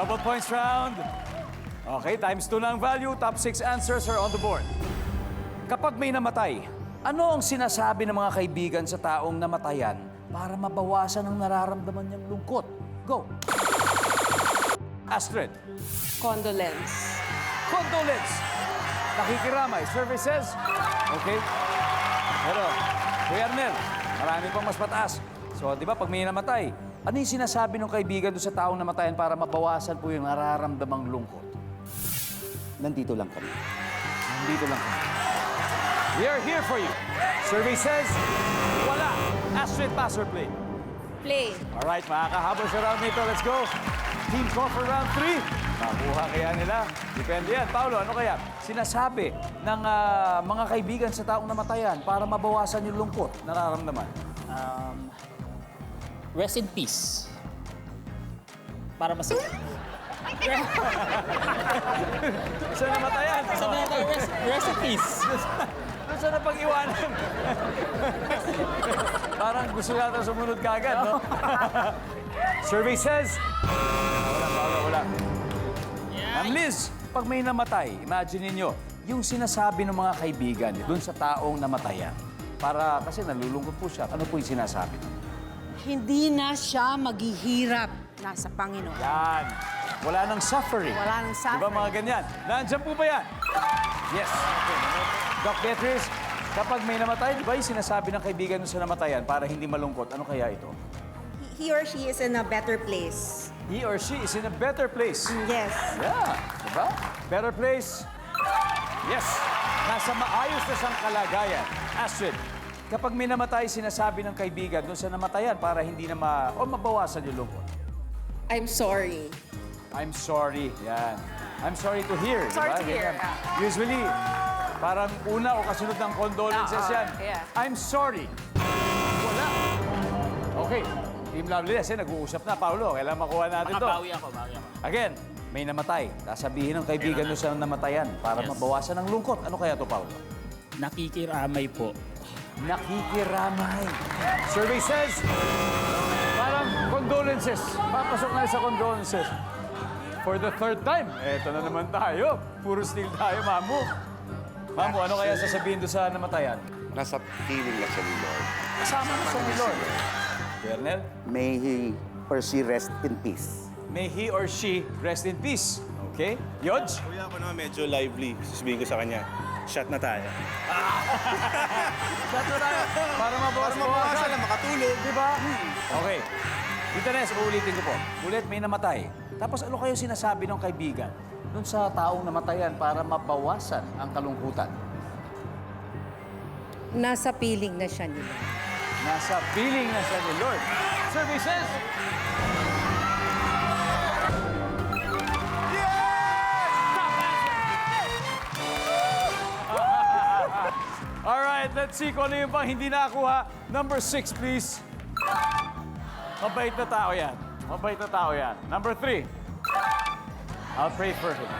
Double points round. Okay, times 2 na ang value. Top 6 answers are on the board. Kapag may namatay, ano ang sinasabi ng mga kaibigan sa taong namatayan para mabawasan ang nararamdaman niyang lungkot? Go! Astrid. Condolence. Condolence. Nakikiramay. Services. Okay. Pero, Kuya Arnel, marami pang mas mataas. So, di ba, pag may namatay, ano yung sinasabi ng kaibigan doon sa taong namatayan para mabawasan po yung nararamdamang lungkot? Nandito lang kami. Nandito lang kami. We are here for you. Survey says, wala. Astrid, pass or play? Play. Alright, makakahabol sa round nito. Let's go. Team call for round 3. Makuha kaya nila? Depende yan. Paolo, ano kaya? Sinasabi ng mga kaibigan sa taong namatayan para mabawasan yung lungkot, nararamdaman. Rest in peace. Para mas... Sa namatayan. Sabi natin, rest in peace. Doon sa napag-iwanan. Parang gusto yata sumunod ka agad, no? Survey says... Wala, Paolo, wala. Ma'am Liz, pag may namatay, imagine niyo yung sinasabi ng mga kaibigan doon sa taong namatayan. Para, kasi nalulungkot po siya. Ano po yung sinasabi? Hindi na siya maghihirap. Nasa Panginoon. Yan. Wala nang suffering. Wala nang Di ba suffering. mga ganyan? Nandiyan po ba yan? Yes. Doc Beatrice, kapag may namatay, di ba yung sinasabi ng kaibigan doon sa namatayan para hindi malungkot? Ano kaya ito? He or she is in a better place. He or she is in a better place. Yes. Yeah, diba? Better place. Yes. Nasa maayos na siyang kalagayan. Astrid, kapag may namatay, sinasabi ng kaibigan doon sa namatayan para hindi na mabawasan yung lungkot. I'm sorry. I'm sorry. Yan. I'm sorry to hear. Sorry diba? to hear, Ganyan. Usually, parang una o kasunod ng condolences yan. yeah. I'm sorry. Wala. Okay. Team Loveliness, nag-uusap na. Paulo, kailangan makuha natin to. Makabawi ako, bawi ako. Again, may namatay. Sasabihin ng kaibigan doon sa namatayan para Yes. mabawasan ang lungkot. Ano kaya to, Paulo? Nakikiramay po. Nakikiramay. Survey says, parang condolences. Papasok na sa condolences. For the third time, eto na naman tayo. Puro steal tayo, Mamu. Mamu, ano kaya sasabihin doon sa namatayan? Nasa feeling na siya ni Lord. Kasama na sa ni Lord. Bernel, May he or she rest in peace. may he or she rest in peace. Okay? Yodge? Kuya ako naman medyo lively. Sasabihin ko sa kanya, shot na tayo. Shot na tayo. Para mabawasan na makatulog. Di ba? Okay. Tita Nes, uulitin ko po. Ulit, may namatay. Tapos ano kayo sinasabi ng kaibigan dun sa taong namatayan para mabawasan ang kalungkutan? Nasa piling na siya nila. Nasa feeling na siya ni Lord. Services! Alright, let's see kung ano yung pang hindi nakakuha. Number 6, please. Mabait na tao yan. Mabait na tao yan. Number 3. I'll pray for him.